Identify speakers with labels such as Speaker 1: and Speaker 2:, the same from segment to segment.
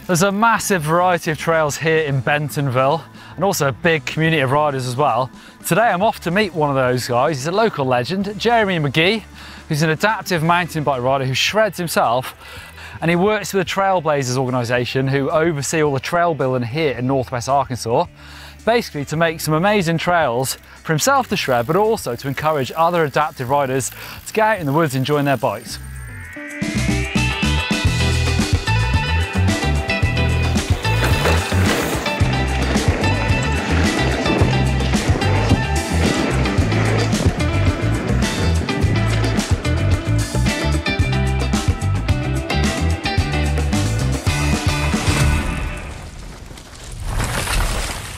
Speaker 1: There's a massive variety of trails here in Bentonville and also a big community of riders as well. Today I'm off to meet one of those guys. He's a local legend, Jeremy McGhee, who's an adaptive mountain bike rider who shreds himself, and he works with the Trailblazers organisation who oversee all the trail building here in northwest Arkansas, basically to make some amazing trails for himself to shred, but also to encourage other adaptive riders to get out in the woods enjoying their bikes.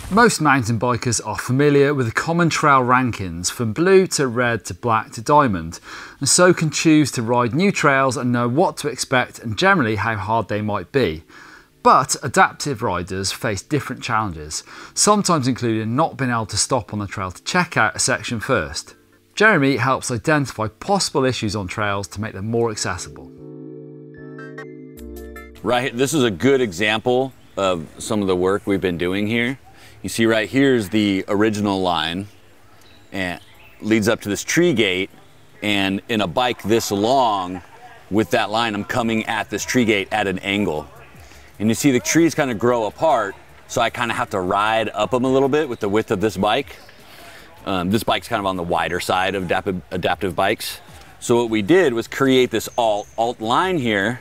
Speaker 1: Most mountain bikers are familiar with the common trail rankings from blue to red to black to diamond, and so can choose to ride new trails and know what to expect and generally how hard they might be. But adaptive riders face different challenges, sometimes including not being able to stop on the trail to check out a section first. Jeremy helps identify possible issues on trails to make them more accessible.
Speaker 2: Right, this is a good example of some of the work we've been doing here. You see right here is the original line and leads up to this tree gate, and in a bike this long with that line I'm coming at this tree gate at an angle. And you see the trees kind of grow apart, so I kind of have to ride up them a little bit with the width of this bike. This bike's kind of on the wider side of adaptive bikes. So what we did was create this alt line here,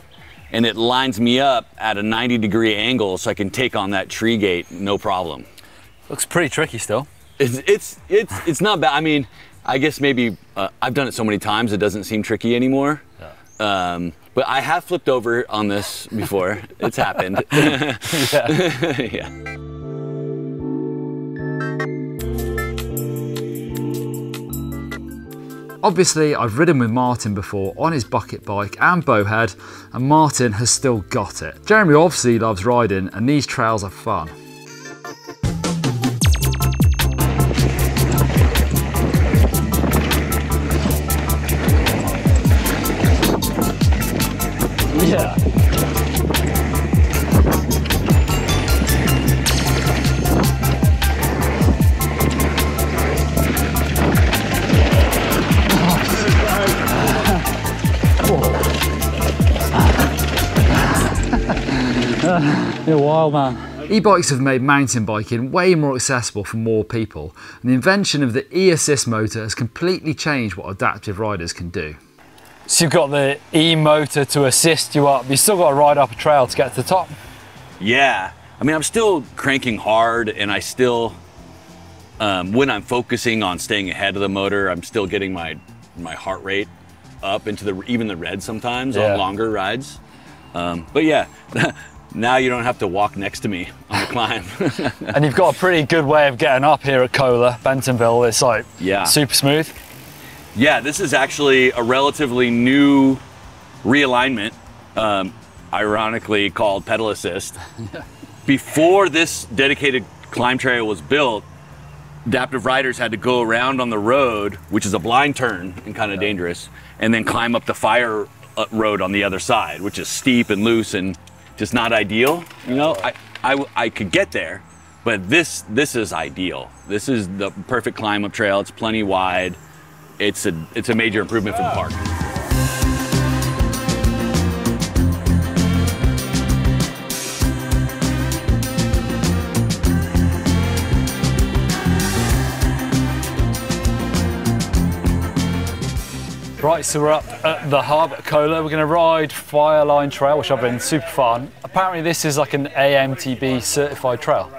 Speaker 2: and it lines me up at a 90-degree angle so I can take on that tree gate no problem.
Speaker 1: Looks pretty tricky still.
Speaker 2: It's not bad. I mean, I guess maybe I've done it so many times it doesn't seem tricky anymore. Yeah. But I have flipped over on this before. It's happened.
Speaker 1: Yeah.
Speaker 2: Yeah.
Speaker 1: Obviously, I've ridden with Martin before on his bucket bike and bowhead, and Martin has still got it. Jeremy obviously loves riding, and these trails are fun. Yeah. You're a wild man. E-bikes have made mountain biking way more accessible for more people, and the invention of the e-assist motor has completely changed what adaptive riders can do. So you've got the e-motor to assist you up, but you still got to ride up a trail to get to the top.
Speaker 2: Yeah, I mean, I'm still cranking hard, and I still, when I'm focusing on staying ahead of the motor, I'm still getting my heart rate up into even the red sometimes on longer rides. But yeah, now you don't have to walk next to me on the climb.
Speaker 1: And you've got a pretty good way of getting up here at Soleil, Bentonville. It's like super smooth.
Speaker 2: Yeah, this is actually a relatively new realignment, ironically called pedal assist. Before this dedicated climb trail was built, adaptive riders had to go around on the road, which is a blind turn and kind of dangerous, and then climb up the fire road on the other side, which is steep and loose and just not ideal. You know, I could get there, but this is ideal. This is the perfect climb up trail. It's plenty wide. It's a major improvement for the park.
Speaker 1: Right, so we're up at the hub at Soleil. We're going to ride Fireline Trail, which I've been super fun. Apparently this is like an AMTB certified trail.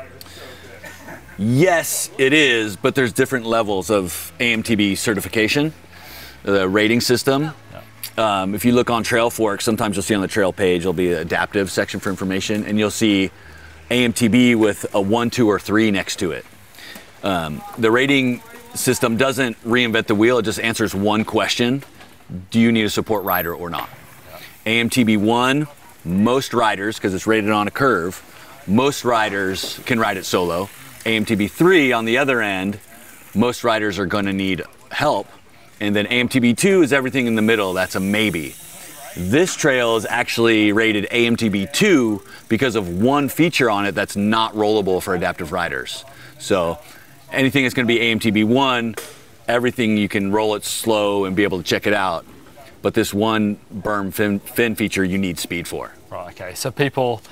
Speaker 2: Yes, it is, but there's different levels of AMTB certification, the rating system. Yeah. If you look on Trail Fork, sometimes you'll see on the trail page, there'll be an adaptive section for information, and you'll see AMTB with a 1, 2, or 3 next to it. The rating system doesn't reinvent the wheel, it just answers one question. Do you need a support rider or not? Yeah. AMTB 1, most riders, because it's rated on a curve, most riders can ride it solo. AMTB 3 on the other end, most riders are going to need help. And then AMTB 2 is everything in the middle, that's a maybe. This trail is actually rated AMTB 2 because of one feature on it that's not rollable for adaptive riders. So anything that's going to be AMTB 1, everything you can roll it slow and be able to check it out. But this one berm fin feature you need speed for.
Speaker 1: Right, okay, so people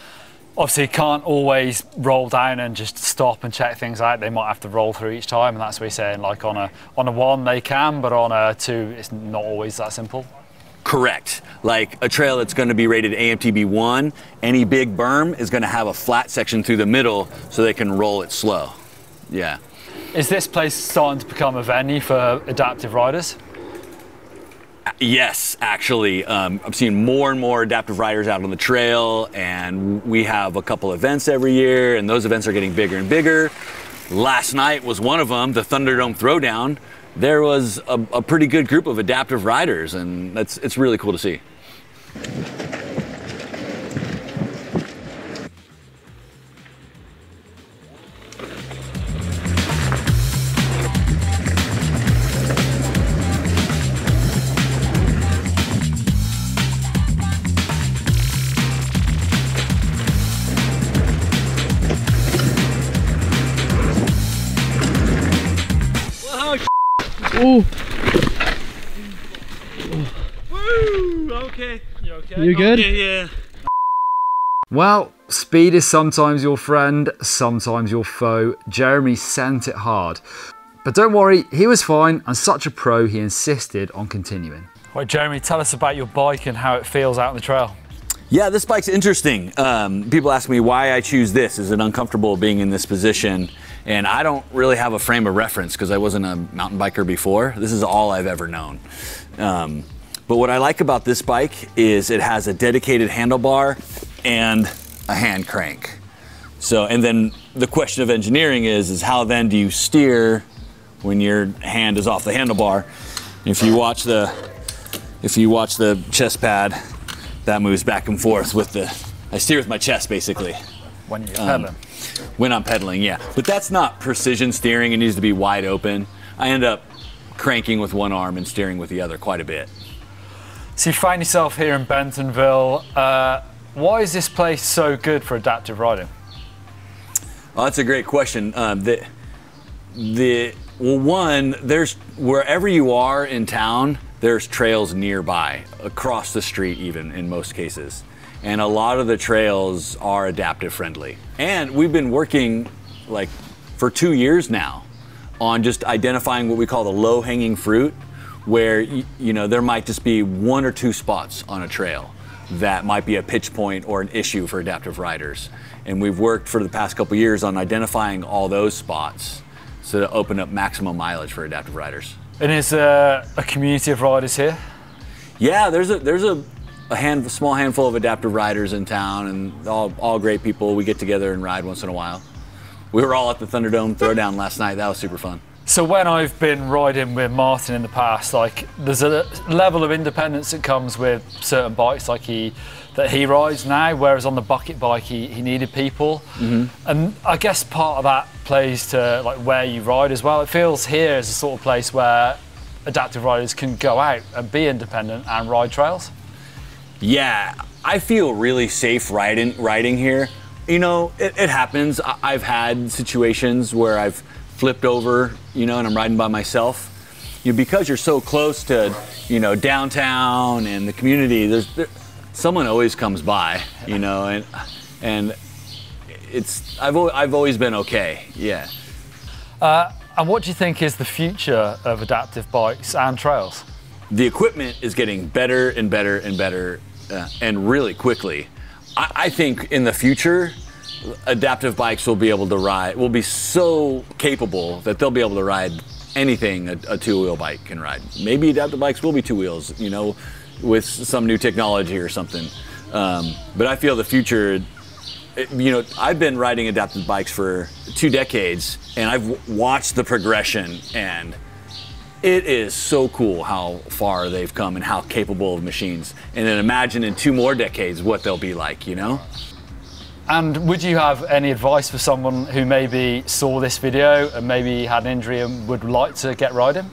Speaker 1: obviously can't always roll down and just stop and check things out. They might have to roll through each time, and that's what you're saying, like on a 1 they can, but on a 2 it's not always that simple.
Speaker 2: Correct. Like a trail that's going to be rated AMTB 1, any big berm is going to have a flat section through the middle so they can roll it slow. Yeah.
Speaker 1: Is this place starting to become a venue for adaptive riders?
Speaker 2: Yes, actually. I'm seeing more and more adaptive riders out on the trail, and we have a couple events every year, and those events are getting bigger and bigger. Last night was one of them, the Thunderdome Throwdown. There was a pretty good group of adaptive riders, and it's really cool to see.
Speaker 1: Ooh.
Speaker 3: Woo! Okay. You okay?
Speaker 1: You good?
Speaker 3: Yeah.
Speaker 1: Well, speed is sometimes your friend, sometimes your foe. Jeremy sent it hard. But don't worry, he was fine, and such a pro, he insisted on continuing. Right, Jeremy, tell us about your bike and how it feels out on the trail.
Speaker 2: Yeah, this bike's interesting. People ask me why I choose this. Is it uncomfortable being in this position? And I don't really have a frame of reference because I wasn't a mountain biker before. This is all I've ever known. But what I like about this bike is it has a dedicated handlebar and a hand crank. So, and then the question of engineering is how then do you steer when your hand is off the handlebar? If you watch the chest pad, that moves back and forth with I steer with my chest basically.
Speaker 1: When you're pedaling.
Speaker 2: When I'm pedaling, yeah. But that's not precision steering, it needs to be wide open. I end up cranking with one arm and steering with the other quite a bit.
Speaker 1: So you find yourself here in Bentonville. Why is this place so good for adaptive riding?
Speaker 2: Oh, that's a great question. Well, one, there's wherever you are in town, there's trails nearby, across the street even in most cases. And a lot of the trails are adaptive friendly. And we've been working like for 2 years now on just identifying what we call the low hanging fruit, where you know there might just be 1 or 2 spots on a trail that might be a pitch point or an issue for adaptive riders. And we've worked for the past couple years on identifying all those spots so to open up maximum mileage for adaptive riders.
Speaker 1: And is there a community of riders here?
Speaker 2: Yeah, there's a small handful of adaptive riders in town, and all great people. We get together and ride once in a while. We were all at the Thunderdome Throwdown last night. That was super fun.
Speaker 1: So when I've been riding with Martin in the past, like there's a level of independence that comes with certain bikes like that he rides now, whereas on the bucket bike he needed people. Mm-hmm. And I guess part of that plays to like where you ride as well. It feels here as a sort of place where adaptive riders can go out and be independent and ride trails.
Speaker 2: Yeah, I feel really safe riding here. You know, it happens. I've had situations where I've flipped over, you know, and I'm riding by myself. Because you're so close to, you know, downtown and the community, someone always comes by, you know, and I've always been okay, yeah.
Speaker 1: And what do you think is the future of adaptive bikes and trails?
Speaker 2: The equipment is getting better and better and better, and really quickly. I think in the future, adaptive bikes will be so capable that they'll be able to ride anything a two-wheel bike can ride. Maybe adaptive bikes will be 2 wheels, you know, with some new technology or something. But I feel the future, you know, I've been riding adaptive bikes for 2 decades, and I've watched the progression, and it is so cool how far they've come and how capable of machines. And then imagine in 2 more decades what they'll be like, you know?
Speaker 1: And would you have any advice for someone who maybe saw this video and maybe had an injury and would like to get riding?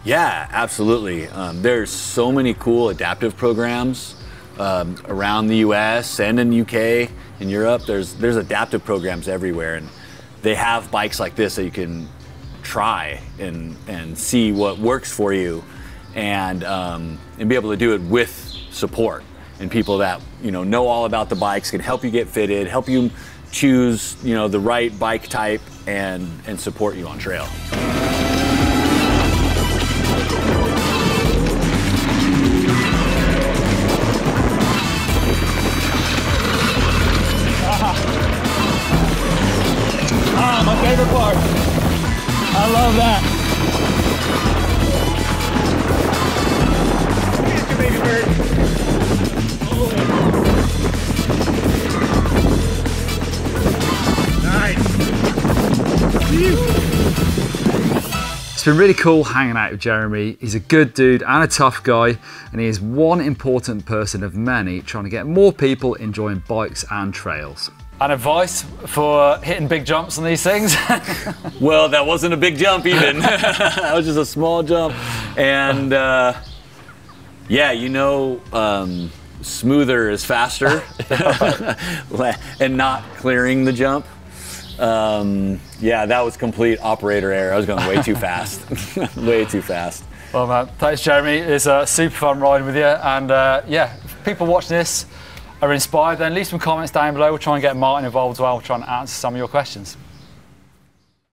Speaker 2: Yeah, absolutely. There's so many cool adaptive programs around the US and in UK and Europe. There's adaptive programs everywhere, and they have bikes like this that you can try and see what works for you, and be able to do it with support, and people that know all about the bikes can help you get fitted, help you choose the right bike type, and support you on trail.
Speaker 3: My favorite part. I love that. Baby bird. Nice.
Speaker 1: It's been really cool hanging out with Jeremy. He's a good dude and a tough guy, and he is one important person of many trying to get more people enjoying bikes and trails. And advice for hitting big jumps on these things?
Speaker 2: Well, that wasn't a big jump even. That was just a small jump. And yeah, smoother is faster. And not clearing the jump. Yeah, that was complete operator error. I was going way too fast. Way too fast.
Speaker 1: Well, man, thanks, Jeremy. It's super fun riding with you. And yeah, if people watching this are inspired, then leave some comments down below. We'll try and get Martin involved as well. We'll try and answer some of your questions.